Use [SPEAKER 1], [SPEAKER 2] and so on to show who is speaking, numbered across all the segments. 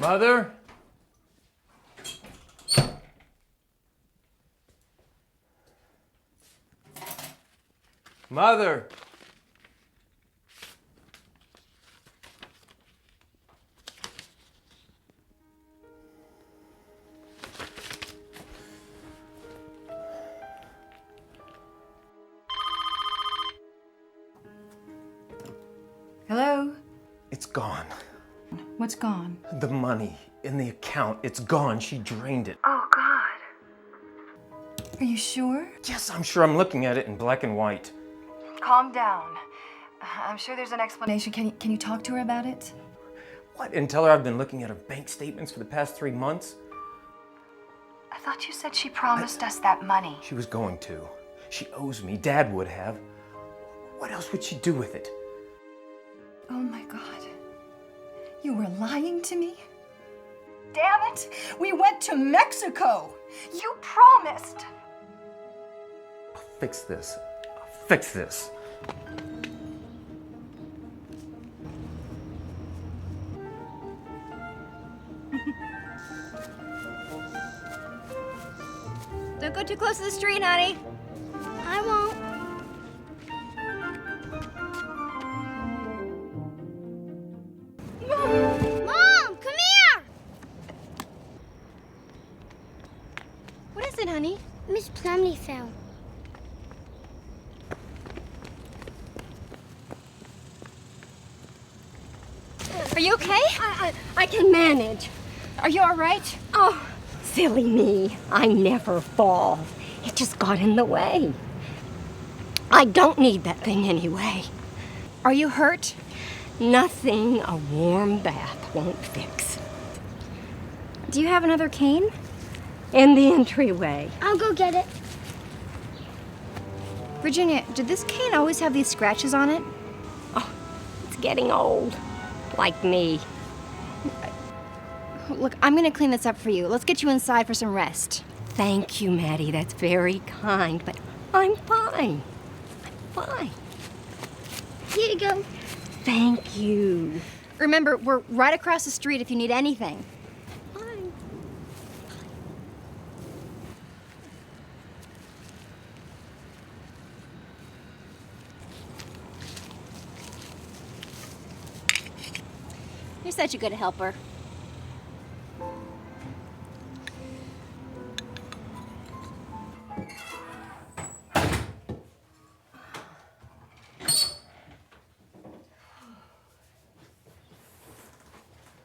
[SPEAKER 1] Mother? Mother?
[SPEAKER 2] Hello?
[SPEAKER 1] It's gone.
[SPEAKER 2] What's gone?
[SPEAKER 1] The money in the account, it's gone. She drained it.
[SPEAKER 2] Oh, God. Are you sure?
[SPEAKER 1] Yes, I'm sure. I'm looking at it in black and white.
[SPEAKER 2] Calm down. I'm sure there's an explanation. Can you talk to her about it?
[SPEAKER 1] What? And tell her I've been looking at her bank statements for the past 3 months?
[SPEAKER 2] I thought you said she promised us that money.
[SPEAKER 1] She was going to. She owes me. Dad would have. What else would she do with it?
[SPEAKER 2] Oh, my God. You were lying to me? Damn it! We went to Mexico! You promised!
[SPEAKER 1] I'll fix this. I'll fix this.
[SPEAKER 3] Don't go too close to the street, honey.
[SPEAKER 4] I won't. Mom, come here!
[SPEAKER 3] What is it, honey?
[SPEAKER 4] Miss Plumlee fell.
[SPEAKER 3] Are you okay?
[SPEAKER 5] I can manage.
[SPEAKER 3] Are you all right?
[SPEAKER 5] Oh, silly me. I never fall. It just got in the way. I don't need that thing anyway.
[SPEAKER 3] Are you hurt?
[SPEAKER 5] Nothing a warm bath won't fix.
[SPEAKER 3] Do you have another cane?
[SPEAKER 5] In the entryway.
[SPEAKER 4] I'll go get it.
[SPEAKER 3] Virginia, did this cane always have these scratches on it?
[SPEAKER 5] Oh, it's getting old. Like me.
[SPEAKER 3] Look, I'm gonna clean this up for you. Let's get you inside for some rest.
[SPEAKER 5] Thank you, Maddie. That's very kind, but I'm fine. I'm fine.
[SPEAKER 4] Here you go.
[SPEAKER 5] Thank you.
[SPEAKER 3] Remember, we're right across the street if you need anything.
[SPEAKER 5] Fine.
[SPEAKER 3] You're such a good helper.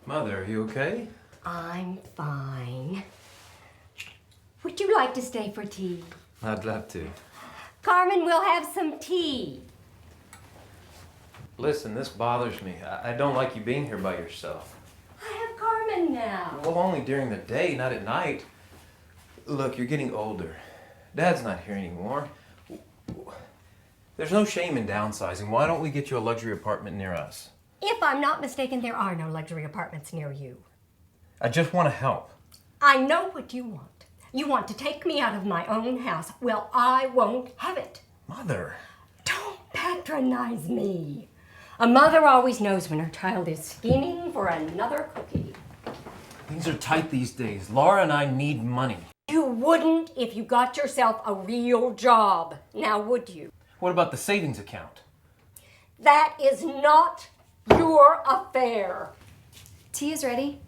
[SPEAKER 1] Mother, are you okay?
[SPEAKER 5] I'm fine. Would you like to stay for tea?
[SPEAKER 1] I'd love to.
[SPEAKER 5] Carmen, we'll have some tea.
[SPEAKER 1] Listen, this bothers me. I don't like you being here by yourself.
[SPEAKER 5] I have Carmen now.
[SPEAKER 1] Well, only during the day, not at night. Look, you're getting older. Dad's not here anymore. There's no shame in downsizing. Why don't we get you a luxury apartment near us?
[SPEAKER 5] If I'm not mistaken, there are no luxury apartments near you.
[SPEAKER 1] I just want to help.
[SPEAKER 5] I know what you want. You want to take me out of my own house. Well, I won't have it.
[SPEAKER 1] Mother.
[SPEAKER 5] Don't patronize me. A mother always knows when her child is scheming for another cookie.
[SPEAKER 1] Things are tight these days. Laura and I need money.
[SPEAKER 5] You wouldn't if you got yourself a real job. Now, would you?
[SPEAKER 1] What about the savings account?
[SPEAKER 5] That is not your affair.
[SPEAKER 3] Tea is ready.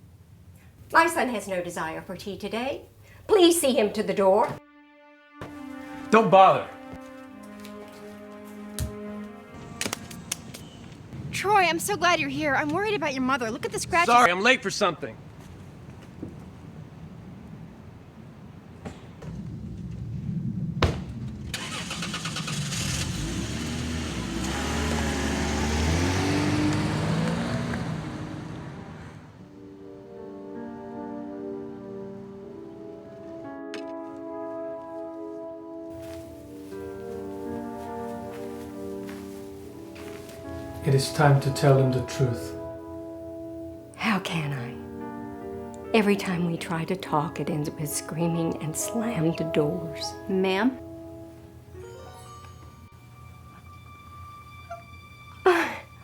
[SPEAKER 5] My son has no desire for tea today. Please see him to the door.
[SPEAKER 1] Don't bother.
[SPEAKER 3] Troy, I'm so glad you're here. I'm worried about your mother. Look at the scratches.
[SPEAKER 1] Sorry, I'm late for something.
[SPEAKER 6] It is time to tell him the truth.
[SPEAKER 5] How can I? Every time we try to talk, it ends with screaming and slammed doors.
[SPEAKER 3] Ma'am?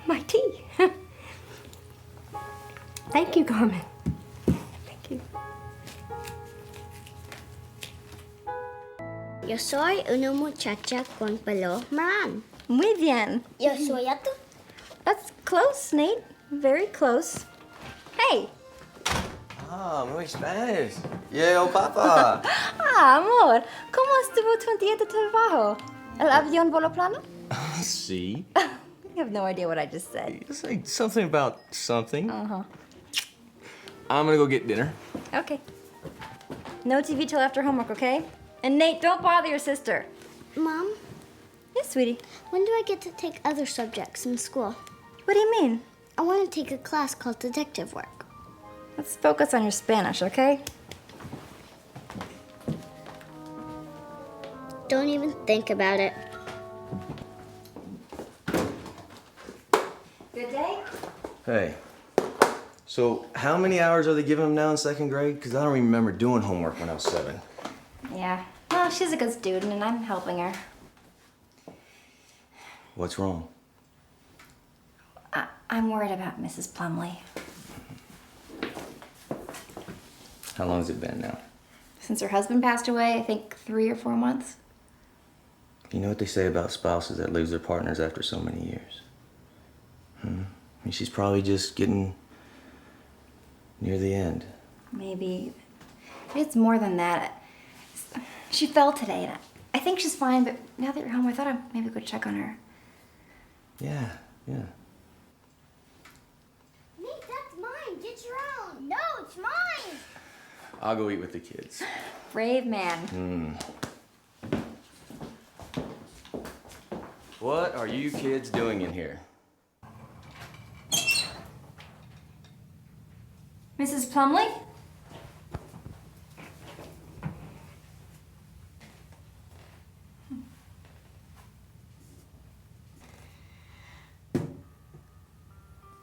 [SPEAKER 5] My tea. Thank you, Carmen.
[SPEAKER 4] Yo soy una muchacha con pelo marrón.
[SPEAKER 5] Muy bien.
[SPEAKER 4] Yo soy tú.
[SPEAKER 5] That's close, Nate. Very close. Hey.
[SPEAKER 7] Ah, muy Spanish. Yeah, papa.
[SPEAKER 5] Ah, amor. ¿Cómo estuvo tu día de trabajo? ¿El avión voló plano?
[SPEAKER 7] See?
[SPEAKER 5] You have no idea what I just said.
[SPEAKER 7] It's like something about something.
[SPEAKER 5] Uh-huh.
[SPEAKER 7] I'm gonna go get dinner.
[SPEAKER 5] Okay. No TV till after homework, okay? And Nate, don't bother your sister.
[SPEAKER 4] Mom,
[SPEAKER 5] Yes, sweetie.
[SPEAKER 4] when do I get to take other subjects in school?
[SPEAKER 5] What do you mean?
[SPEAKER 4] I want to take a class called detective work.
[SPEAKER 5] Let's focus on your Spanish, okay?
[SPEAKER 4] Don't even think about it.
[SPEAKER 5] Good day.
[SPEAKER 7] Hey. So, how many hours are they giving them now in second grade? Because I don't remember doing homework when I was 7.
[SPEAKER 5] Yeah. Well, she's a good student, and I'm helping her.
[SPEAKER 7] What's wrong?
[SPEAKER 5] I'm worried about Mrs. Plumlee.
[SPEAKER 7] How long has it been now?
[SPEAKER 5] Since her husband passed away, I think 3 or 4 months.
[SPEAKER 7] You know what they say about spouses that lose their partners after so many years? I mean, she's probably just getting near the end.
[SPEAKER 5] Maybe. It's more than that. She fell today, and I think she's fine, but now that you're home, I thought I'd maybe go check on her.
[SPEAKER 7] Yeah.
[SPEAKER 4] Nate, that's mine. Get your own. No, it's mine.
[SPEAKER 7] I'll go eat with the kids.
[SPEAKER 5] Brave man.
[SPEAKER 7] What are you kids doing in here?
[SPEAKER 5] Mrs. Plumlee?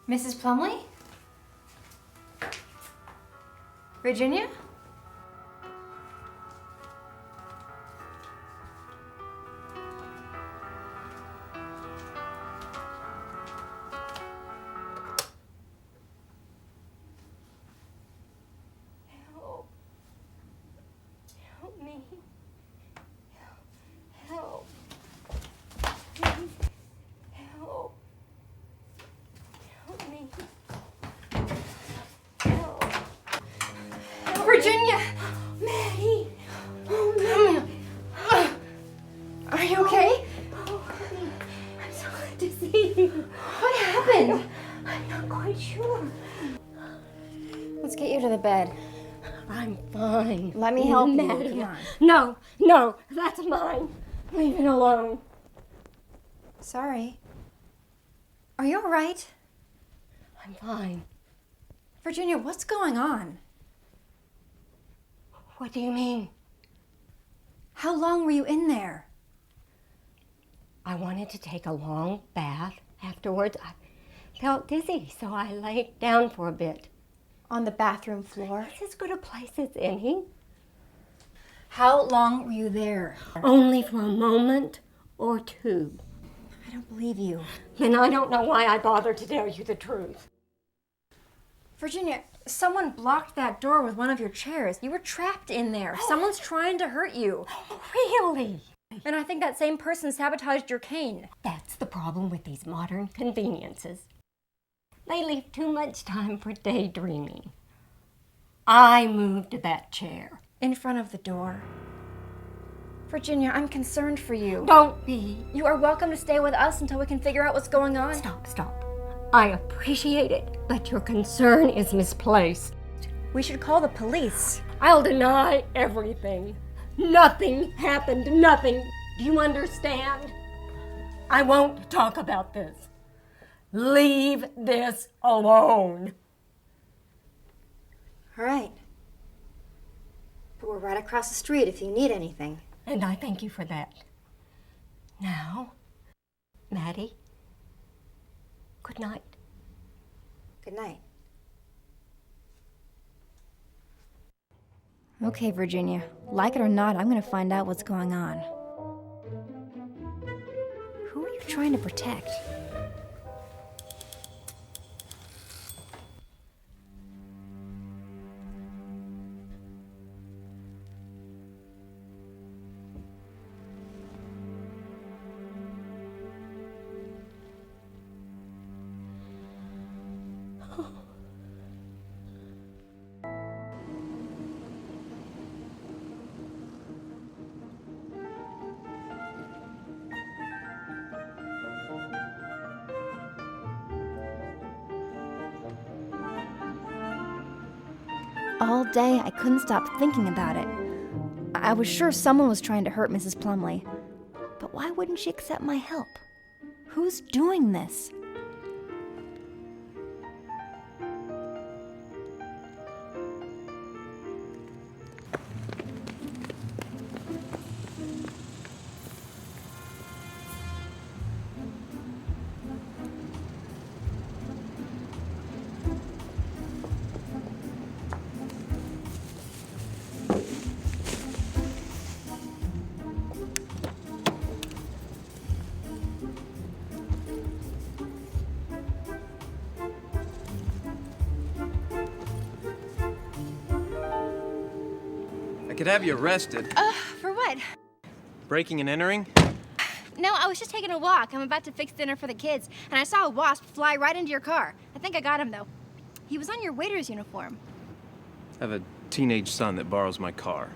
[SPEAKER 5] Mrs. Plumlee? Virginia? Help. Help me. Help. Please. Help. Help me. Help. Virginia! Maddie! Oh, no. Are you okay? I'm so glad to see you. What happened? I'm not quite sure. Let's get you to the bed.
[SPEAKER 8] I'm fine.
[SPEAKER 5] Let me help you.
[SPEAKER 8] Maddie.
[SPEAKER 5] Come on.
[SPEAKER 8] No, that's mine. Leave it alone.
[SPEAKER 5] Sorry. Are you all right?
[SPEAKER 8] I'm fine.
[SPEAKER 5] Virginia, what's going on?
[SPEAKER 8] What do you mean?
[SPEAKER 5] How long were you in there?
[SPEAKER 8] I wanted to take a long bath. Afterwards, I felt dizzy, so I laid down for a bit.
[SPEAKER 5] On the bathroom floor?
[SPEAKER 8] It's as good a place as any.
[SPEAKER 5] How long were you there?
[SPEAKER 8] Only for a moment or two.
[SPEAKER 5] I don't believe you.
[SPEAKER 8] And I don't know why I bothered to tell you the truth.
[SPEAKER 5] Virginia, someone blocked that door with one of your chairs. You were trapped in there. Someone's trying to hurt you.
[SPEAKER 8] Really?
[SPEAKER 5] And I think that same person sabotaged your cane.
[SPEAKER 8] That's the problem with these modern conveniences. They leave too much time for daydreaming. I moved that chair.
[SPEAKER 5] In front of the door. Virginia, I'm concerned for you.
[SPEAKER 8] Don't be.
[SPEAKER 5] You are welcome to stay with us until we can figure out what's going on.
[SPEAKER 8] Stop. I appreciate it, but your concern is misplaced.
[SPEAKER 5] We should call the police.
[SPEAKER 8] I'll deny everything. Nothing happened, nothing. Do you understand? I won't talk about this. Leave this alone.
[SPEAKER 5] All right. But we're right across the street if you need anything.
[SPEAKER 8] And I thank you for that. Now, Maddie, good night.
[SPEAKER 5] Good night. Okay, Virginia. Like it or not, I'm gonna find out what's going on. Who are you trying to protect? all day, I couldn't stop thinking about it. I was sure someone was trying to hurt Mrs. Plumlee. But why wouldn't she accept my help? Who's doing this?
[SPEAKER 1] I could have you arrested.
[SPEAKER 3] For what?
[SPEAKER 1] Breaking and entering?
[SPEAKER 3] No, I was just taking a walk. I'm about to fix dinner for the kids, and I saw a wasp fly right into your car. I think I got him, though. He was on your waiter's uniform.
[SPEAKER 1] I have a teenage son that borrows my car.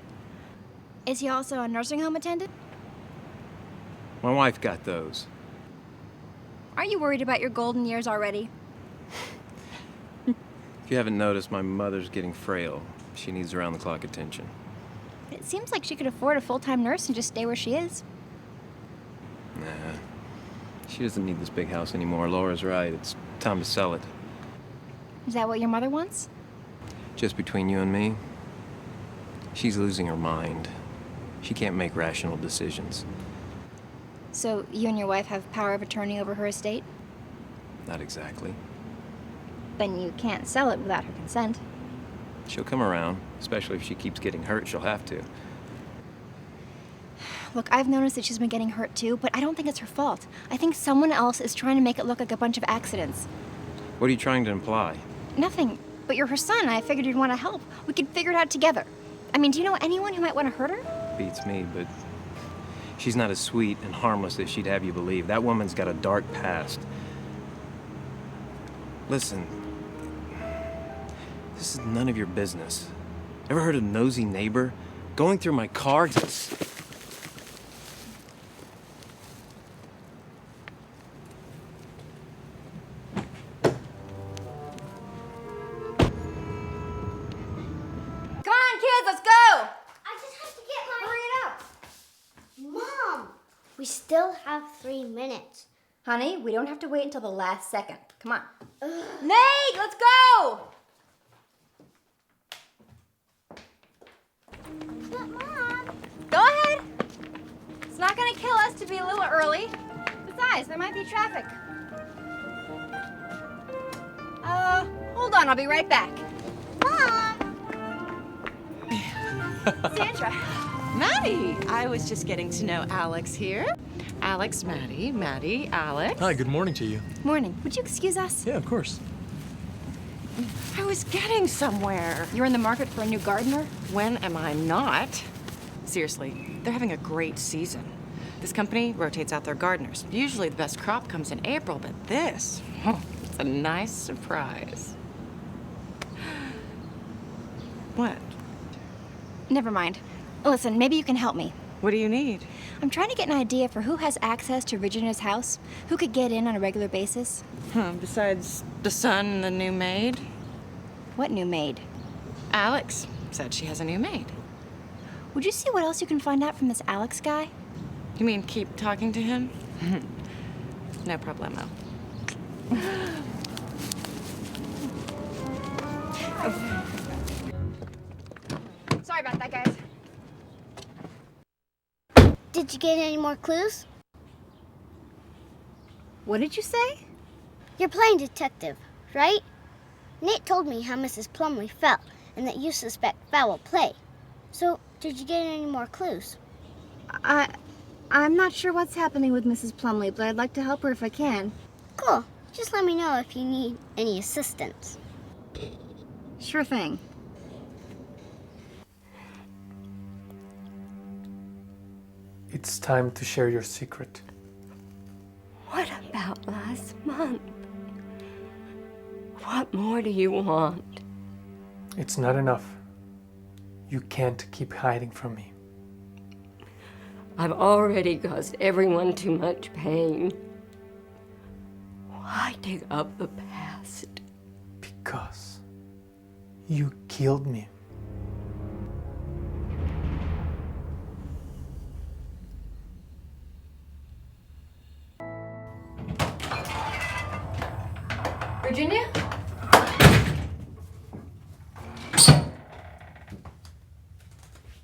[SPEAKER 3] Is he also a nursing home attendant?
[SPEAKER 1] My wife got those.
[SPEAKER 3] Aren't you worried about your golden years already?
[SPEAKER 1] If you haven't noticed, my mother's getting frail. She needs around-the-clock attention.
[SPEAKER 3] It seems like she could afford a full-time nurse and just stay where she is.
[SPEAKER 1] Nah. She doesn't need this big house anymore. Laura's right. It's time to sell it.
[SPEAKER 3] Is that what your mother wants?
[SPEAKER 1] Just between you and me, she's losing her mind. She can't make rational decisions.
[SPEAKER 3] So you and your wife have power of attorney over her estate?
[SPEAKER 1] Not exactly.
[SPEAKER 3] Then you can't sell it without her consent.
[SPEAKER 1] She'll come around, especially if she keeps getting hurt. She'll have to.
[SPEAKER 3] Look, I've noticed that she's been getting hurt too, but I don't think it's her fault. I think someone else is trying to make it look like a bunch of accidents.
[SPEAKER 1] What are you trying to imply?
[SPEAKER 3] Nothing. But you're her son. I figured you'd want to help. We could figure it out together. I mean, do you know anyone who might want to hurt her?
[SPEAKER 1] Beats me, but she's not as sweet and harmless as she'd have you believe. That woman's got a dark past. Listen, this is none of your business. Ever heard of nosy neighbor? Going through my car?
[SPEAKER 3] Come on, kids, let's go!
[SPEAKER 4] I just have to get my...
[SPEAKER 3] Hurry it up!
[SPEAKER 4] Mom! We still have 3 minutes.
[SPEAKER 5] Honey, we don't have to wait until the last second. Come on.
[SPEAKER 3] Maid, let's go!
[SPEAKER 4] But Mom...
[SPEAKER 3] Go ahead. It's not gonna kill us to be a little early. Besides, there might be traffic. Hold on, I'll be right back.
[SPEAKER 4] Mom!
[SPEAKER 3] Sandra.
[SPEAKER 9] Maddie, I was just getting to know Alex here. Alex, Maddie, Maddie, Alex.
[SPEAKER 10] Hi, good morning to you.
[SPEAKER 3] Morning. Would you excuse us?
[SPEAKER 10] Yeah, of course.
[SPEAKER 9] I was getting somewhere.
[SPEAKER 3] You're in the market for a new gardener?
[SPEAKER 9] When am I not? Seriously, they're having a great season. This company rotates out their gardeners. Usually the best crop comes in April, but this, it's a nice surprise. What?
[SPEAKER 3] Never mind. Listen, maybe you can help me.
[SPEAKER 9] What do you need?
[SPEAKER 3] I'm trying to get an idea for who has access to Virginia's house, who could get in on a regular basis.
[SPEAKER 9] Besides the son and the new maid?
[SPEAKER 3] What new maid?
[SPEAKER 9] Alex said she has a new maid.
[SPEAKER 3] Would you see what else you can find out from this Alex guy?
[SPEAKER 9] You mean keep talking to him? No problemo.
[SPEAKER 3] Sorry about that, guys.
[SPEAKER 4] Did you get any more clues?
[SPEAKER 3] What did you say?
[SPEAKER 4] You're playing detective, right? Nate told me how Mrs. Plumlee fell and that you suspect foul play. So, did you get any more clues?
[SPEAKER 3] I'm not sure what's happening with Mrs. Plumlee, but I'd like to help her if I can.
[SPEAKER 4] Cool. Just let me know if you need any assistance.
[SPEAKER 3] Sure thing.
[SPEAKER 6] It's time to share your secret.
[SPEAKER 8] What about last month? What more do you want?
[SPEAKER 6] It's not enough. You can't keep hiding from me.
[SPEAKER 8] I've already caused everyone too much pain. Why dig up the past?
[SPEAKER 6] Because you killed me.
[SPEAKER 3] Virginia?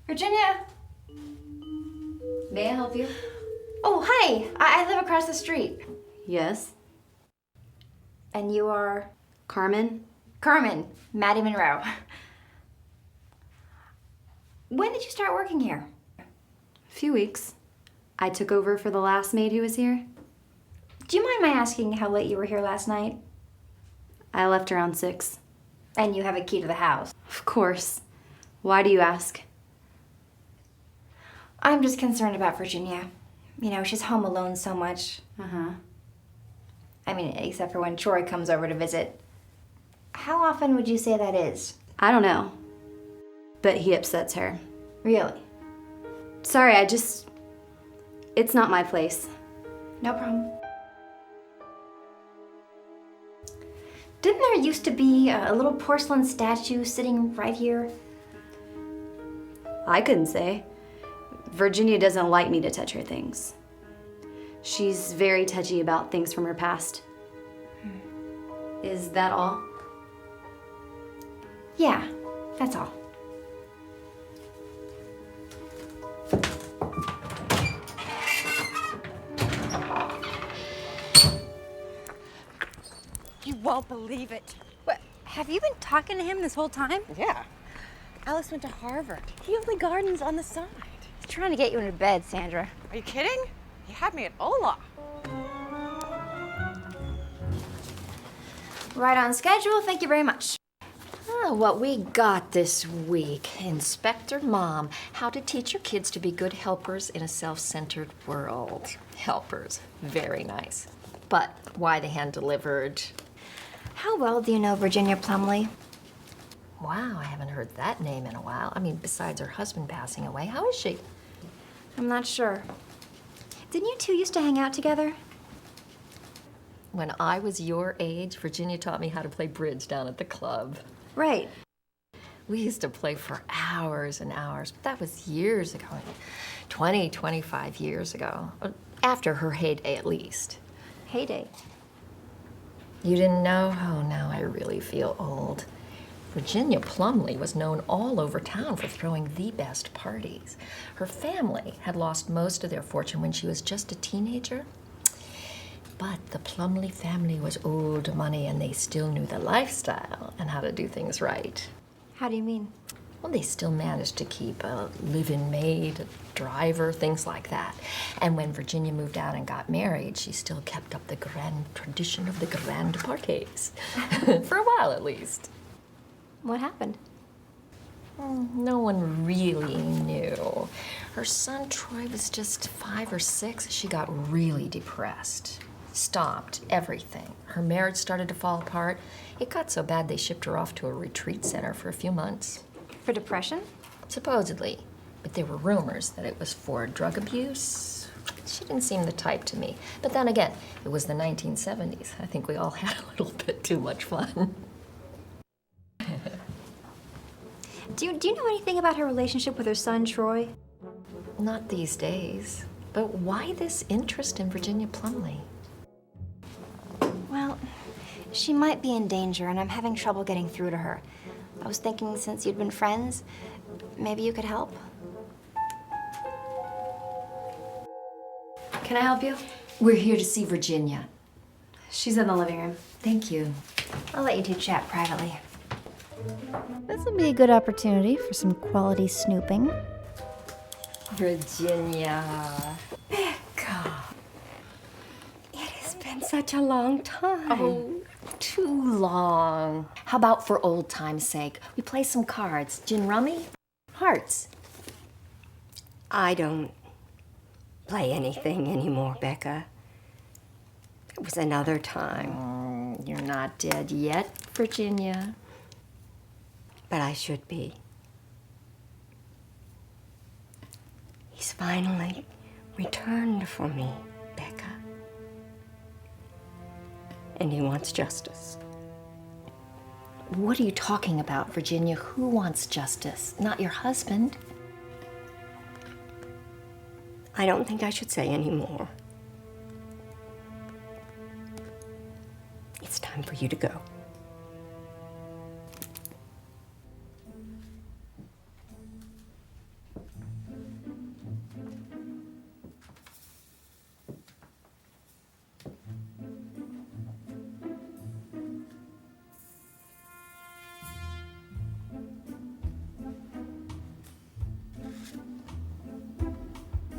[SPEAKER 3] Virginia?
[SPEAKER 10] May I help you?
[SPEAKER 3] Oh, hi. I live across the street.
[SPEAKER 10] Yes.
[SPEAKER 3] And you are?
[SPEAKER 10] Carmen?
[SPEAKER 3] Carmen, Maddie Monroe. When did you start working here?
[SPEAKER 10] A few weeks. I took over for the last maid who was here.
[SPEAKER 3] Do you mind my asking how late you were here last night?
[SPEAKER 10] I left around 6.
[SPEAKER 3] And you have a key to the house?
[SPEAKER 10] Of course. Why do you ask?
[SPEAKER 3] I'm just concerned about Virginia. You know, she's home alone so much.
[SPEAKER 10] Uh-huh.
[SPEAKER 3] I mean, except for when Troy comes over to visit. How often would you say that is?
[SPEAKER 10] I don't know. But he upsets her.
[SPEAKER 3] Really?
[SPEAKER 10] Sorry, it's not my place.
[SPEAKER 3] No problem. Didn't there used to be a little porcelain statue sitting right here?
[SPEAKER 10] I couldn't say. Virginia doesn't like me to touch her things. She's very touchy about things from her past. Is that all?
[SPEAKER 3] Yeah, that's all.
[SPEAKER 11] You won't believe it.
[SPEAKER 3] What? Have you been talking to him this whole time?
[SPEAKER 11] Yeah. Alice went to Harvard. He only gardens on the side.
[SPEAKER 3] He's trying to get you into bed, Sandra.
[SPEAKER 11] Are you kidding? He had me at Ola.
[SPEAKER 3] Right on schedule, thank you very much.
[SPEAKER 12] Oh, what we got this week. Inspector Mom, how to teach your kids to be good helpers in a self-centered world. Helpers, very nice. But why the hand-delivered?
[SPEAKER 3] How well do you know Virginia Plumlee?
[SPEAKER 12] Wow, I haven't heard that name in a while. I mean, besides her husband passing away, how is she?
[SPEAKER 3] I'm not sure. Didn't you two used to hang out together?
[SPEAKER 12] When I was your age, Virginia taught me how to play bridge down at the club.
[SPEAKER 3] Right.
[SPEAKER 12] We used to play for hours and hours, but that was years ago, 20, 25 years ago. After her heyday, at least.
[SPEAKER 3] Heyday.
[SPEAKER 12] You didn't know? Oh, now I really feel old. Virginia Plumlee was known all over town for throwing the best parties. Her family had lost most of their fortune when she was just a teenager. But the Plumlee family was old money and they still knew the lifestyle and how to do things right.
[SPEAKER 3] How do you mean?
[SPEAKER 12] Well, they still managed to keep a live-in maid, a driver, things like that. And when Virginia moved out and got married, she still kept up the grand tradition of the grand parties. For a while, at least.
[SPEAKER 3] What happened?
[SPEAKER 12] No one really knew. Her son, Troy, was just 5 or 6. She got really depressed. Stopped everything. Her marriage started to fall apart. It got so bad they shipped her off to a retreat center for a few months.
[SPEAKER 3] For depression?
[SPEAKER 12] Supposedly. But there were rumors that it was for drug abuse. She didn't seem the type to me. But then again, it was the 1970s. I think we all had a little bit too much fun.
[SPEAKER 3] Do you know anything about her relationship with her son, Troy?
[SPEAKER 12] Not these days. But why this interest in Virginia Plumlee?
[SPEAKER 3] Well, she might be in danger, and I'm having trouble getting through to her. I was thinking since you'd been friends, maybe you could help?
[SPEAKER 10] Can I help you?
[SPEAKER 12] We're here to see Virginia.
[SPEAKER 10] She's in the living room.
[SPEAKER 12] Thank you.
[SPEAKER 3] I'll let you two chat privately. This will be a good opportunity for some quality snooping.
[SPEAKER 12] Virginia.
[SPEAKER 8] Becca. It has been such a long time.
[SPEAKER 12] Oh, too long. How about for old time's sake, we play some cards? Gin rummy? Hearts.
[SPEAKER 8] I don't play anything anymore, Becca. It was another time.
[SPEAKER 12] You're not dead yet, Virginia.
[SPEAKER 8] But I should be. He's finally returned for me, Becca. And he wants justice.
[SPEAKER 12] What are you talking about, Virginia? Who wants justice? Not your husband.
[SPEAKER 8] I don't think I should say any more. It's it's time for you to go.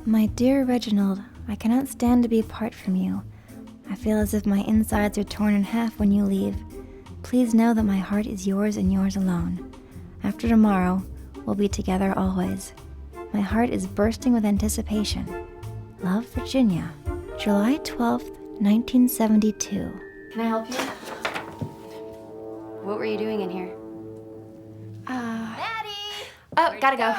[SPEAKER 13] My dear Reginald, I cannot stand to be apart from you. I feel as if my insides are torn in half when you leave. Please know that my heart is yours and yours alone. After tomorrow, we'll be together always. My heart is bursting with anticipation. Love, Virginia. July 12th, 1972.
[SPEAKER 10] Can I help you? What were you doing in here?
[SPEAKER 3] Maddie!
[SPEAKER 10] Oh, gotta go.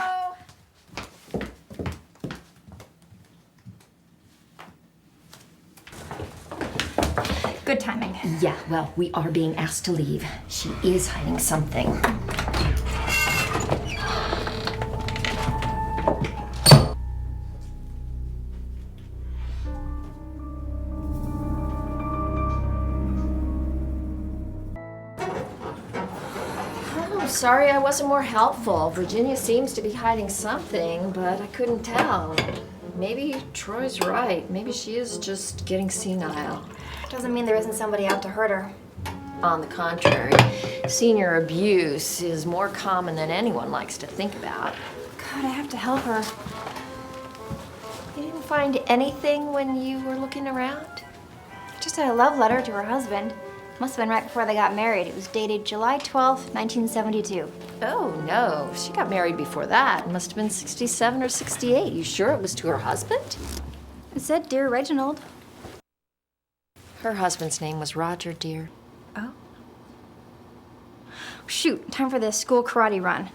[SPEAKER 12] Good timing. Yeah, well, we are being asked to leave. She is hiding something. Oh, sorry I wasn't more helpful. Virginia seems to be hiding something, but I couldn't tell. Maybe Troy's right. Maybe she is just getting senile.
[SPEAKER 3] Doesn't mean there isn't somebody out to hurt her.
[SPEAKER 12] On the contrary, senior abuse is more common than anyone likes to think about.
[SPEAKER 3] God, I have to help her.
[SPEAKER 12] You didn't find anything when you were looking around?
[SPEAKER 3] Just a love letter to her husband. Must have been right before they got married. It was dated July 12th, 1972.
[SPEAKER 12] Oh, no. She got married before that. It must have been 67 or 68. You sure it was to her husband?
[SPEAKER 3] It said, Dear Reginald.
[SPEAKER 12] Her husband's name was Roger, dear.
[SPEAKER 3] Oh. Shoot, time for the school karate run.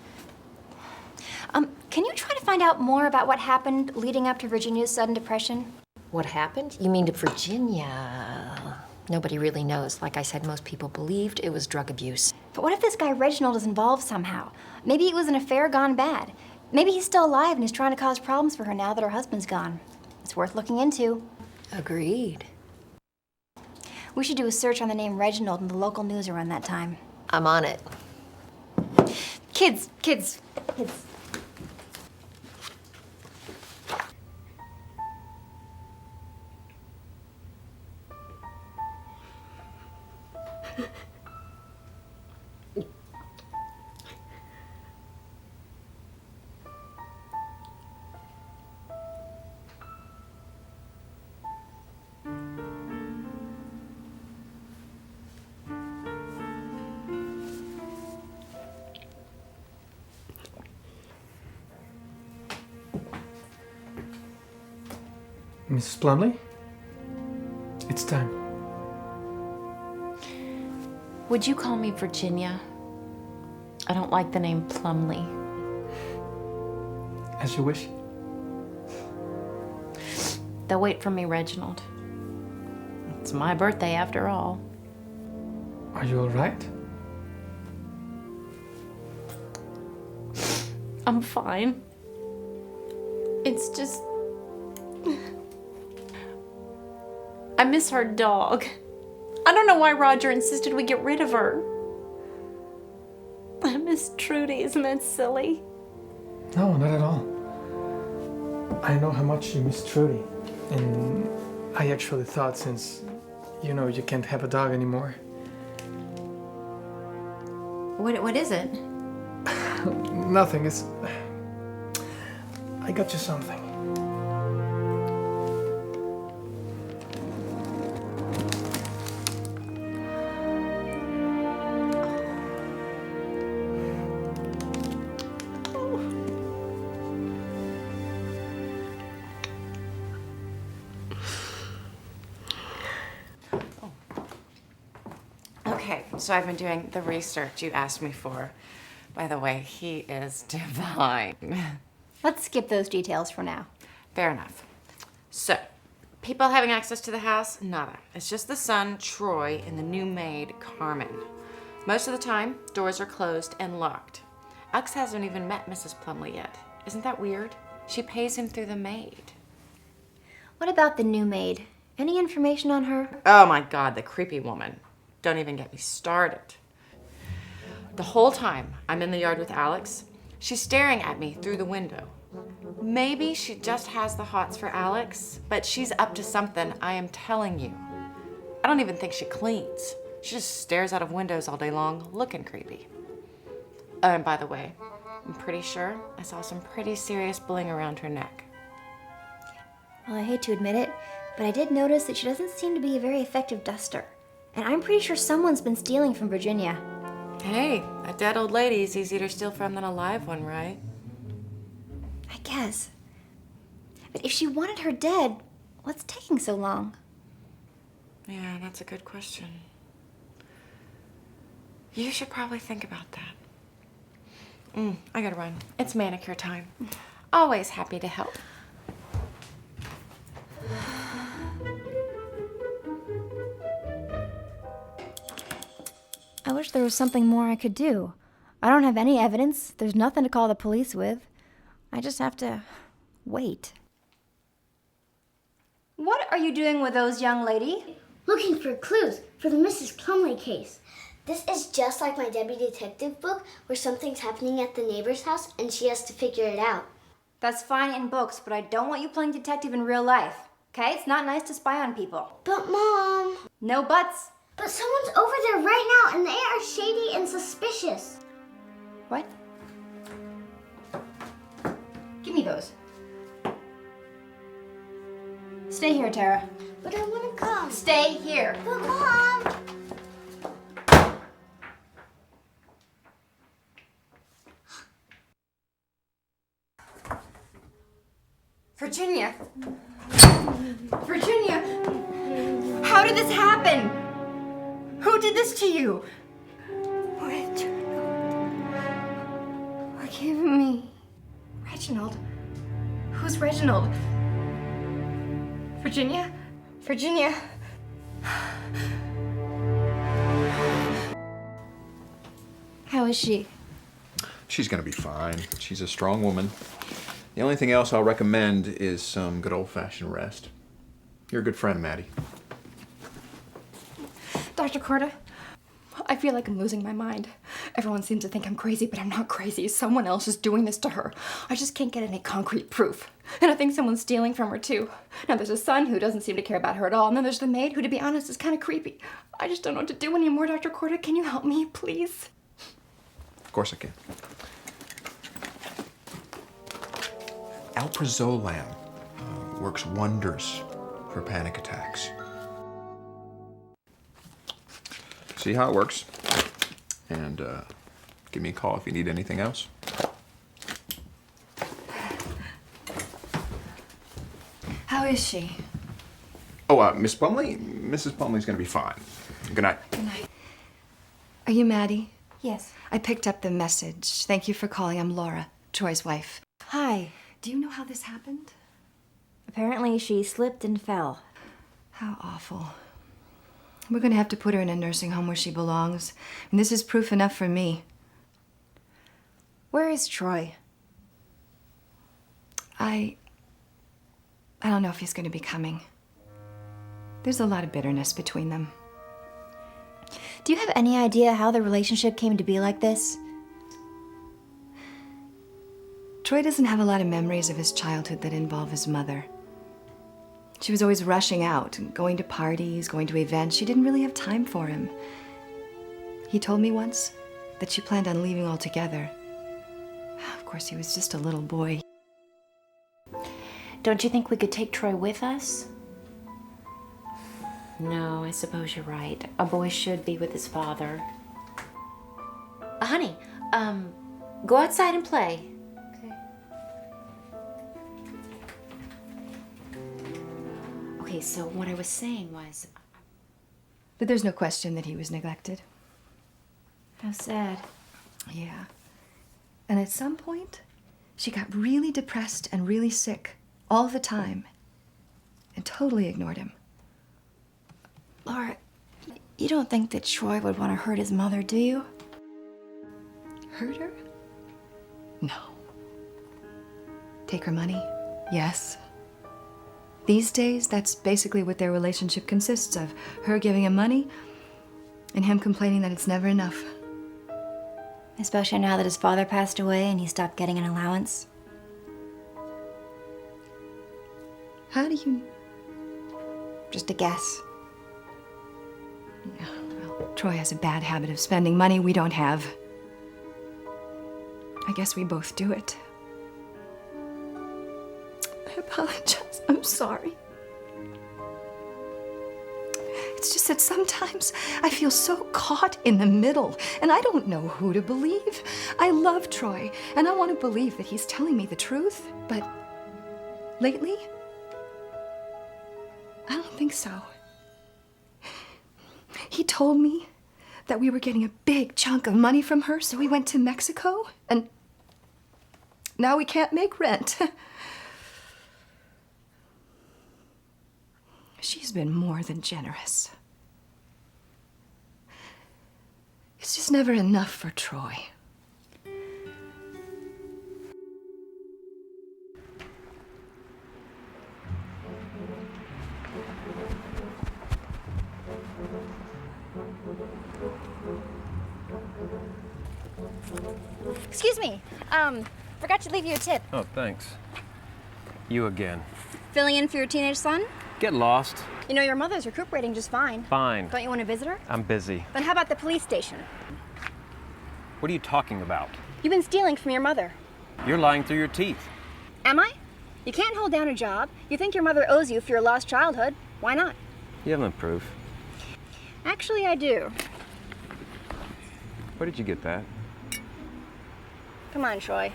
[SPEAKER 3] Can you try to find out more about what happened leading up to Virginia's sudden depression?
[SPEAKER 12] What happened? You mean to Virginia? Nobody really knows. Like I said, most people believed it was drug abuse.
[SPEAKER 3] But what if this guy Reginald is involved somehow? Maybe it was an affair gone bad. Maybe he's still alive and is trying to cause problems for her now that her husband's gone. It's worth looking into.
[SPEAKER 12] Agreed.
[SPEAKER 3] We should do a search on the name Reginald in the local news around that time.
[SPEAKER 12] I'm on it.
[SPEAKER 3] Kids.
[SPEAKER 6] Mrs. Plumlee? It's time.
[SPEAKER 9] Would you call me Virginia? I don't like the name Plumlee.
[SPEAKER 6] As you wish.
[SPEAKER 9] They'll wait for me, Reginald. It's my birthday after all.
[SPEAKER 6] Are you all right?
[SPEAKER 9] I'm fine. It's just... I miss our dog. I don't know why Roger insisted we get rid of her. I miss Trudy. Isn't that silly?
[SPEAKER 6] No, not at all. I know how much you miss Trudy. And I actually thought since, you know, you can't have a dog anymore.
[SPEAKER 9] What is it?
[SPEAKER 6] Nothing. It's... I got you something.
[SPEAKER 9] Okay, so I've been doing the research you asked me for. By the way, he is divine.
[SPEAKER 3] Let's skip those details for now.
[SPEAKER 9] Fair enough. So, people having access to the house? Nada. It's just the son, Troy, and the new maid, Carmen. Most of the time, doors are closed and locked. Ux hasn't even met Mrs. Plumlee yet. Isn't that weird? She pays him through the maid.
[SPEAKER 3] What about the new maid? Any information on her?
[SPEAKER 9] Oh my God, the creepy woman. Don't even get me started. The whole time I'm in the yard with Alex, she's staring at me through the window. Maybe she just has the hots for Alex, but she's up to something, I am telling you. I don't even think she cleans. She just stares out of windows all day long, looking creepy. And by the way, I'm pretty sure I saw some pretty serious bling around her neck.
[SPEAKER 13] Well, I hate to admit it, but I did notice that she doesn't seem to be a very effective duster. And I'm pretty sure someone's been stealing from Virginia.
[SPEAKER 9] Hey, a dead old lady is easier to steal from than a live one, right?
[SPEAKER 13] I guess. But if she wanted her dead, what's taking so long?
[SPEAKER 9] Yeah, that's a good question. You should probably think about that. I gotta run. It's manicure time. Always happy to help.
[SPEAKER 13] I wish there was something more I could do. I don't have any evidence. There's nothing to call the police with. I just have to wait.
[SPEAKER 2] What are you doing with those, young lady?
[SPEAKER 4] Looking for clues for the Mrs. Plumlee case. This is just like my Debbie Detective book where something's happening at the neighbor's house and she has to figure it out.
[SPEAKER 2] That's fine in books, but I don't want you playing detective in real life. Okay? It's not nice to spy on people.
[SPEAKER 4] But Mom...
[SPEAKER 2] No buts.
[SPEAKER 4] But someone's over there right now and they are shady and suspicious.
[SPEAKER 2] What? Give me those. Stay here, Tara.
[SPEAKER 4] But I want to come.
[SPEAKER 2] Stay here.
[SPEAKER 4] But Mom...
[SPEAKER 2] Virginia! Virginia! How did this happen? Who did this to you?
[SPEAKER 4] Reginald. Forgive me.
[SPEAKER 2] Reginald? Who's Reginald? Virginia? Virginia?
[SPEAKER 13] How is she?
[SPEAKER 14] She's gonna be fine. She's a strong woman. The only thing else I'll recommend is some good old-fashioned rest. You're a good friend, Maddie.
[SPEAKER 2] Dr. Corda, I feel like I'm losing my mind. Everyone seems to think I'm crazy, but I'm not crazy. Someone else is doing this to her. I just can't get any concrete proof. And I think someone's stealing from her, too. Now, there's a son who doesn't seem to care about her at all, and then there's the maid, who, to be honest, is kind of creepy. I just don't know what to do anymore, Dr. Corda. Can you help me, please?
[SPEAKER 14] Of course I can. Alprazolam works wonders for panic attacks. See how it works. And give me a call if you need anything else.
[SPEAKER 2] How is she?
[SPEAKER 14] Oh, Miss Plumlee? Mrs. Plumlee's gonna be fine. Good night.
[SPEAKER 2] Good night. Are you Maddie?
[SPEAKER 13] Yes.
[SPEAKER 2] I picked up the message. Thank you for calling. I'm Laura, Troy's wife.
[SPEAKER 13] Hi.
[SPEAKER 2] Do you know how this happened?
[SPEAKER 13] Apparently she slipped and fell.
[SPEAKER 2] How awful. We're gonna have to put her in a nursing home where she belongs. And this is proof enough for me.
[SPEAKER 13] Where is Troy?
[SPEAKER 2] I don't know if he's gonna be coming. There's a lot of bitterness between them.
[SPEAKER 13] Do you have any idea how the relationship came to be like this?
[SPEAKER 2] Troy doesn't have a lot of memories of his childhood that involve his mother. She was always rushing out and going to parties, going to events. She didn't really have time for him. He told me once that she planned on leaving altogether. Of course, he was just a little boy.
[SPEAKER 15] Don't you think we could take Troy with us? No, I suppose you're right. A boy should be with his father. Honey, go outside and play. Okay, so what I was saying was...
[SPEAKER 2] But there's no question that he was neglected.
[SPEAKER 13] How sad.
[SPEAKER 2] Yeah. And at some point, she got really depressed and really sick all the time and totally ignored him. Laura, you don't think that Troy would want to hurt his mother, do you? Hurt her? No. Take her money? Yes. These days, that's basically what their relationship consists of. Her giving him money, And him complaining that it's never enough.
[SPEAKER 13] Especially now that his father passed away and he stopped getting an allowance.
[SPEAKER 2] How do you...
[SPEAKER 13] Just a guess.
[SPEAKER 2] Yeah, well, Troy has a bad habit of spending money we don't have. I guess we both do it. I apologize. I'm sorry. It's just that sometimes I feel so caught in the middle, and I don't know who to believe. I love Troy, and I want to believe that he's telling me the truth, but lately, I don't think so. He told me that we were getting a big chunk of money from her, so we went to Mexico, and now we can't make rent. She's been more than generous. It's just never enough for Troy.
[SPEAKER 3] Excuse me. Forgot to leave you a tip.
[SPEAKER 1] Oh, thanks. You again.
[SPEAKER 3] Filling in for your teenage son?
[SPEAKER 1] Get lost.
[SPEAKER 3] You know, your mother's recuperating just fine.
[SPEAKER 1] Fine.
[SPEAKER 3] Don't you want to visit her?
[SPEAKER 1] I'm busy.
[SPEAKER 3] Then how about the police station?
[SPEAKER 1] What are you talking about?
[SPEAKER 3] You've been stealing from your mother.
[SPEAKER 1] You're lying through your teeth.
[SPEAKER 3] Am I? You can't hold down a job. You think your mother owes you for your lost childhood. Why not?
[SPEAKER 1] You have no proof.
[SPEAKER 3] Actually, I do.
[SPEAKER 1] Where did you get that?
[SPEAKER 3] Come on, Troy.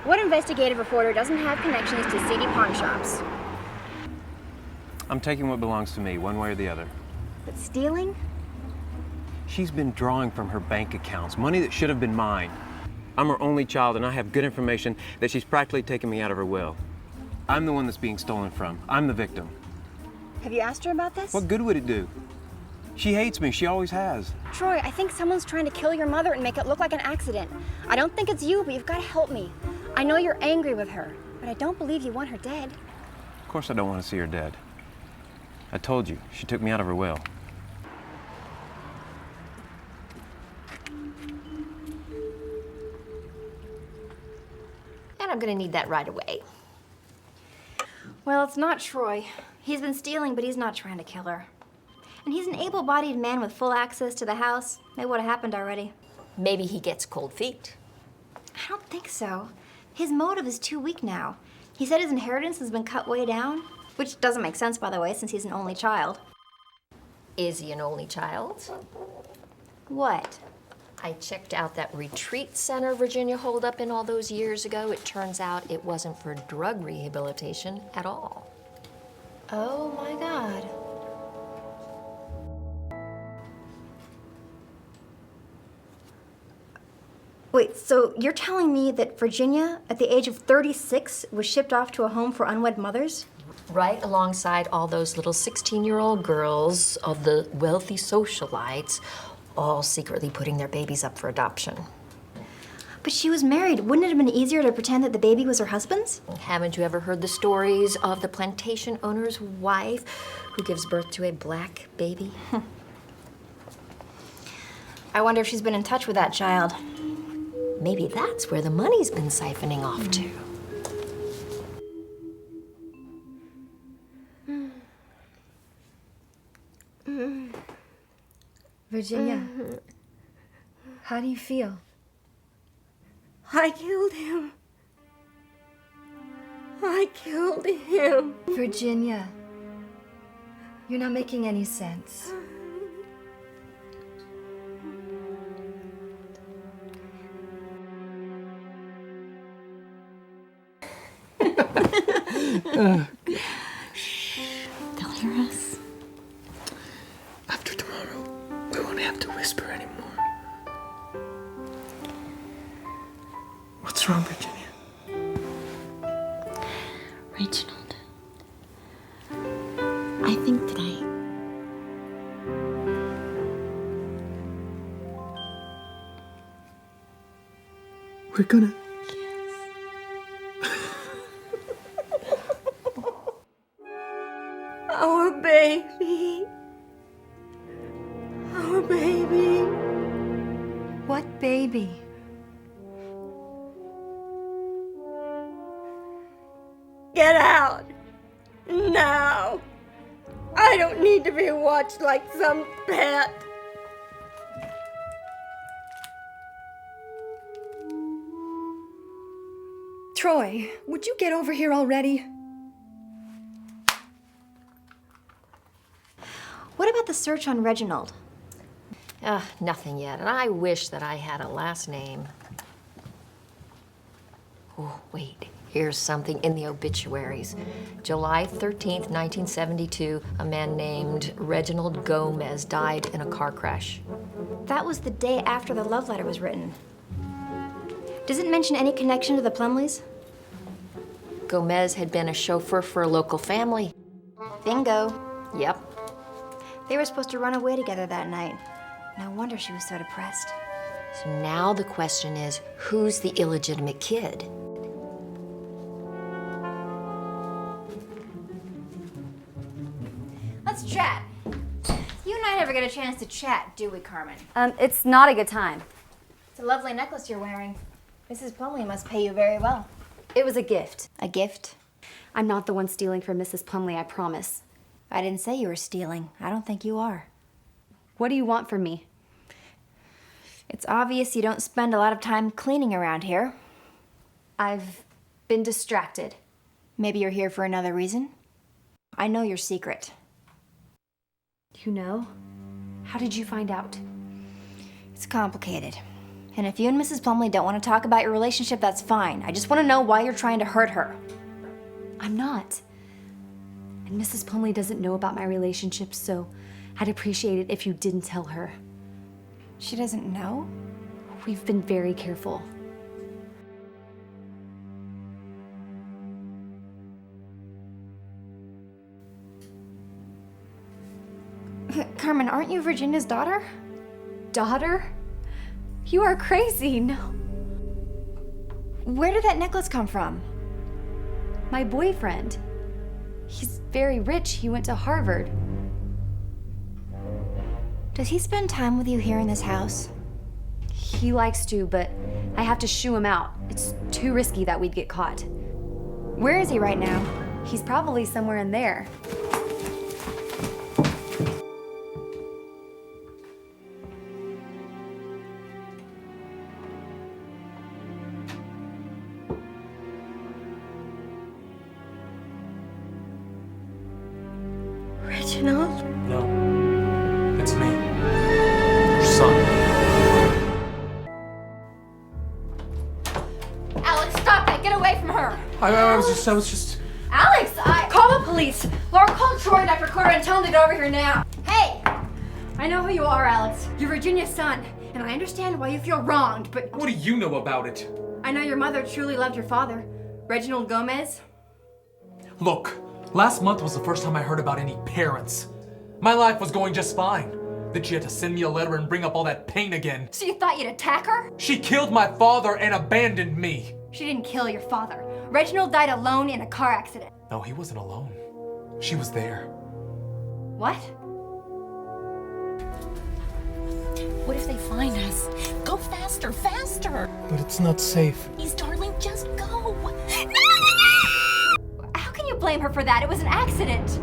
[SPEAKER 3] What investigative reporter doesn't have connections to seedy pawn shops?
[SPEAKER 1] I'm taking what belongs to me, one way or the other.
[SPEAKER 3] But stealing?
[SPEAKER 1] She's been drawing from her bank accounts, money that should have been mine. I'm her only child, and I have good information that she's practically taken me out of her will. I'm the one that's being stolen from. I'm the victim.
[SPEAKER 3] Have you asked her about this?
[SPEAKER 1] What good would it do? She hates me. She always has.
[SPEAKER 3] Troy, I think someone's trying to kill your mother and make it look like an accident. I don't think it's you, but you've got to help me. I know you're angry with her, but I don't believe you want her dead.
[SPEAKER 1] Of course I don't want to see her dead. I told you, she took me out of her will.
[SPEAKER 12] And I'm gonna need that right away.
[SPEAKER 2] Well, it's not Troy. He's been stealing, but he's not trying to kill her. And he's an able-bodied man with full access to the house. It would have happened already.
[SPEAKER 12] Maybe he gets cold feet.
[SPEAKER 2] I don't think so. His motive is too weak now. He said his inheritance has been cut way down, which doesn't make sense, by the way, since he's an only child.
[SPEAKER 12] Is he an only child?
[SPEAKER 2] What?
[SPEAKER 12] I checked out that retreat center Virginia holed up in all those years ago. It turns out it wasn't for drug rehabilitation at all.
[SPEAKER 2] Oh my God. Wait, so you're telling me that Virginia, at the age of 36, was shipped off to a home for unwed mothers?
[SPEAKER 12] Right alongside all those little 16-year-old girls of the wealthy socialites, all secretly putting their babies up for adoption.
[SPEAKER 2] But she was married. Wouldn't it have been easier to pretend that the baby was her husband's?
[SPEAKER 12] Haven't you ever heard the stories of the plantation owner's wife who gives birth to a black baby?
[SPEAKER 2] I wonder if she's been in touch with that child.
[SPEAKER 12] Maybe that's where the money's been siphoning off to.
[SPEAKER 2] Virginia, how do you feel?
[SPEAKER 8] I killed him. I killed him.
[SPEAKER 2] Virginia, you're not making any sense.
[SPEAKER 13] They'll hear us.
[SPEAKER 6] After tomorrow, we won't have to whisper anymore. What's wrong, Virginia?
[SPEAKER 13] Reginald, I think that
[SPEAKER 6] We're gonna...
[SPEAKER 8] Our baby. Our Poor baby.
[SPEAKER 10] What baby?
[SPEAKER 8] Get out! Now! I don't need to be watched like some pet.
[SPEAKER 2] Troy, would you get over here already?
[SPEAKER 10] What about the search on Reginald?
[SPEAKER 12] Nothing yet, and I wish that I had a last name. Oh, wait. Here's something in the obituaries. July 13th, 1972, a man named Reginald Gomez died in a car crash.
[SPEAKER 10] That was the day after the love letter was written. Does it mention any connection to the Plumlees?
[SPEAKER 12] Gomez had been a chauffeur for a local family.
[SPEAKER 10] Bingo.
[SPEAKER 12] Yep.
[SPEAKER 10] They were supposed to run away together that night. No wonder she was so depressed.
[SPEAKER 12] So now the question is, who's the illegitimate kid?
[SPEAKER 3] Let's chat. You and I never get a chance to chat, do we, Carmen?
[SPEAKER 10] It's not a good time.
[SPEAKER 3] It's a lovely necklace you're wearing. Mrs. Plumlee must pay you very well.
[SPEAKER 10] It was a gift.
[SPEAKER 3] A gift?
[SPEAKER 10] I'm not the one stealing from Mrs. Plumlee, I promise.
[SPEAKER 3] I didn't say you were stealing. I don't think you are.
[SPEAKER 10] What do you want from me?
[SPEAKER 3] It's obvious you don't spend a lot of time cleaning around here.
[SPEAKER 10] I've been distracted.
[SPEAKER 3] Maybe you're here for another reason? I know your secret.
[SPEAKER 10] You know? How did you find out?
[SPEAKER 3] It's complicated. And if you and Mrs. Plumlee don't want to talk about your relationship, that's fine. I just want to know why you're trying to hurt her.
[SPEAKER 10] I'm not. And Mrs. Plumlee doesn't know about my relationship, so I'd appreciate it if you didn't tell her.
[SPEAKER 3] She doesn't know?
[SPEAKER 10] We've been very careful.
[SPEAKER 3] Carmen, aren't you Virginia's daughter?
[SPEAKER 10] Daughter? You are crazy, no.
[SPEAKER 3] Where did that necklace come from?
[SPEAKER 10] My boyfriend. He's very rich. He went to Harvard.
[SPEAKER 3] Does he spend time with you here in this house?
[SPEAKER 10] He likes to, but I have to shoo him out. It's too risky that we'd get caught.
[SPEAKER 3] Where is he right now?
[SPEAKER 10] He's probably somewhere in there.
[SPEAKER 3] Reginald?
[SPEAKER 6] No. It's me. Your son.
[SPEAKER 2] Alex, stop that! Get away from her!
[SPEAKER 6] I was just...
[SPEAKER 2] Alex, call the police! Laura, call Troy and Dr. Carter and tell them to get over here now. Hey! I know who you are, Alex. You're Virginia's son, and I understand why you feel wronged, but...
[SPEAKER 6] What do you know about it?
[SPEAKER 2] I know your mother truly loved your father, Reginald Gomez.
[SPEAKER 6] Look, last month was the first time I heard about any parents. My life was going just fine. Then she had to send me a letter and bring up all that pain again.
[SPEAKER 2] So you thought you'd attack her?
[SPEAKER 6] She killed my father and abandoned me.
[SPEAKER 2] She didn't kill your father. Reginald died alone in a car accident.
[SPEAKER 6] No, he wasn't alone. She was there.
[SPEAKER 2] What?
[SPEAKER 16] What if they find us? Go faster, faster!
[SPEAKER 6] But it's not safe.
[SPEAKER 16] Please, darling, just go!
[SPEAKER 2] How can you blame her for that? It was an accident.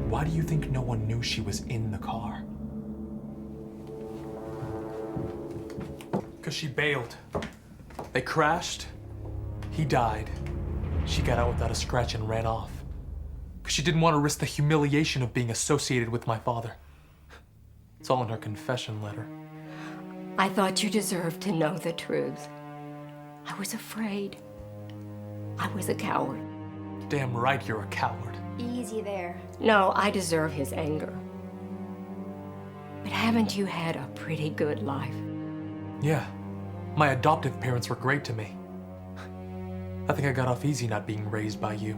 [SPEAKER 6] Why do you think no one knew she was in the car? Because she bailed. They crashed. He died. She got out without a scratch and ran off. Because she didn't want to risk the humiliation of being associated with my father. It's all in her confession letter.
[SPEAKER 8] I thought you deserved to know the truth. I was afraid. I was a coward.
[SPEAKER 6] Damn right you're a coward.
[SPEAKER 3] Easy there.
[SPEAKER 8] No, I deserve his anger. But haven't you had a pretty good life?
[SPEAKER 6] Yeah. My adoptive parents were great to me. I think I got off easy not being raised by you.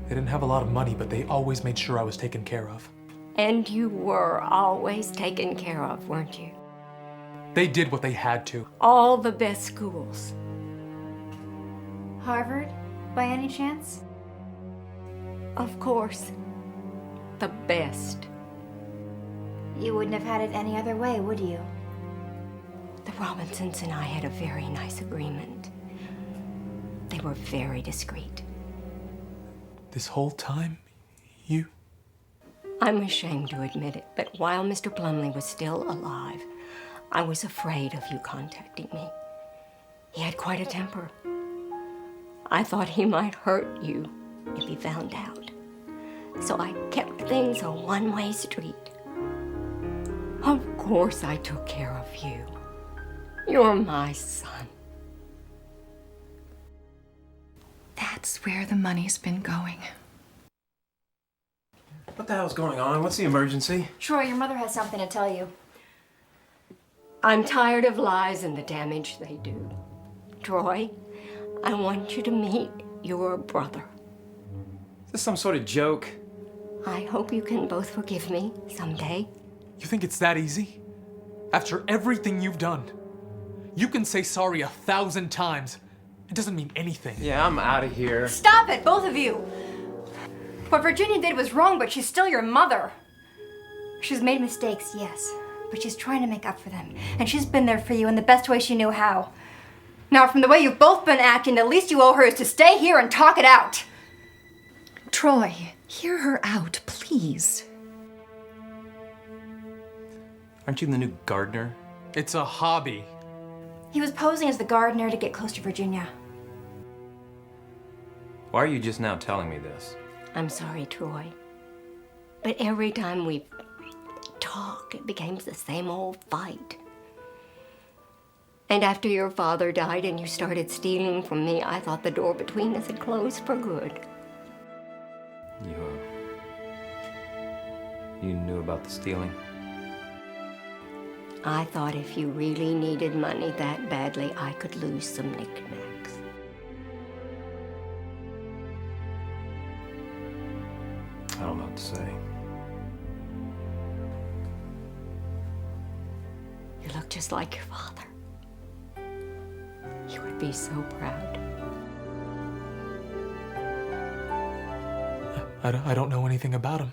[SPEAKER 6] They didn't have a lot of money, but they always made sure I was taken care of.
[SPEAKER 8] And you were always taken care of, weren't you?
[SPEAKER 6] They did what they had to.
[SPEAKER 8] All the best schools.
[SPEAKER 3] Harvard, by any chance?
[SPEAKER 8] Of course. The best.
[SPEAKER 13] You wouldn't have had it any other way, would you?
[SPEAKER 8] The Robinsons and I had a very nice agreement. They were very discreet.
[SPEAKER 6] This whole time, you?
[SPEAKER 8] I'm ashamed to admit it, but while Mr. Plumlee was still alive, I was afraid of you contacting me. He had quite a temper. I thought he might hurt you if he found out. So I kept things a one-way street. Of course I took care of you. You're my son.
[SPEAKER 17] That's where the money's been going.
[SPEAKER 1] What the hell's going on? What's the emergency?
[SPEAKER 2] Troy, your mother has something to tell you.
[SPEAKER 8] I'm tired of lies and the damage they do. Troy, I want you to meet your brother.
[SPEAKER 1] Is this some sort of joke?
[SPEAKER 8] I hope you can both forgive me someday.
[SPEAKER 6] You think it's that easy? After everything you've done, you can say sorry 1,000 times. It doesn't mean anything.
[SPEAKER 1] Yeah, I'm out of here.
[SPEAKER 2] Stop it, both of you! What Virginia did was wrong, but she's still your mother. She's made mistakes, yes, but she's trying to make up for them. And she's been there for you in the best way she knew how. Now, from the way you've both been acting, the least you owe her is to stay here and talk it out.
[SPEAKER 17] Troy, hear her out, please.
[SPEAKER 1] Aren't you the new gardener?
[SPEAKER 6] It's a hobby.
[SPEAKER 2] He was posing as the gardener to get close to Virginia.
[SPEAKER 1] Why are you just now telling me this?
[SPEAKER 8] I'm sorry, Troy. But every time we talk, it became the same old fight. And after your father died and you started stealing from me, I thought the door between us had closed for good.
[SPEAKER 1] You knew about the stealing?
[SPEAKER 8] I thought if you really needed money that badly, I could lose some knickknacks.
[SPEAKER 1] I don't know what to say.
[SPEAKER 8] You look just like your father. He would be so proud.
[SPEAKER 6] I don't know anything about him.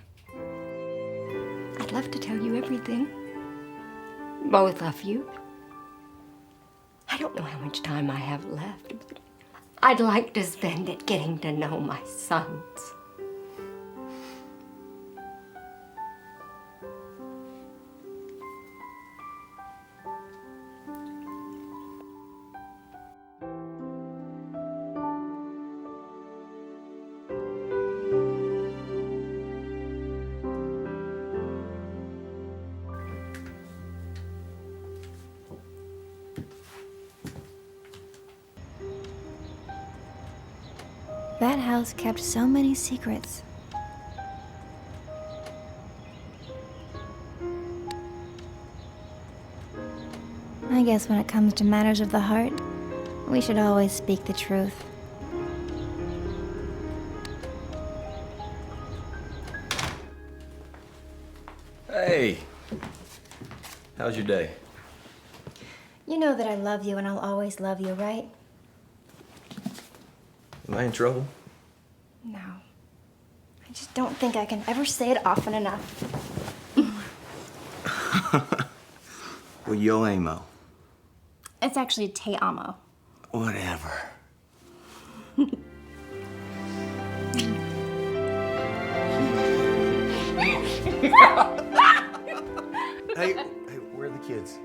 [SPEAKER 8] I'd love to tell you everything. Both of you. I don't know how much time I have left, but I'd like to spend it getting to know my sons.
[SPEAKER 13] That house kept so many secrets. I guess when it comes to matters of the heart, we should always speak the truth.
[SPEAKER 7] Hey, how's your day?
[SPEAKER 13] You know that I love you and I'll always love you, right?
[SPEAKER 7] Am I in trouble?
[SPEAKER 2] No. I just don't think I can ever say it often enough.
[SPEAKER 7] Well, yo amo.
[SPEAKER 2] It's actually te amo.
[SPEAKER 7] Whatever. Hey, where are the kids?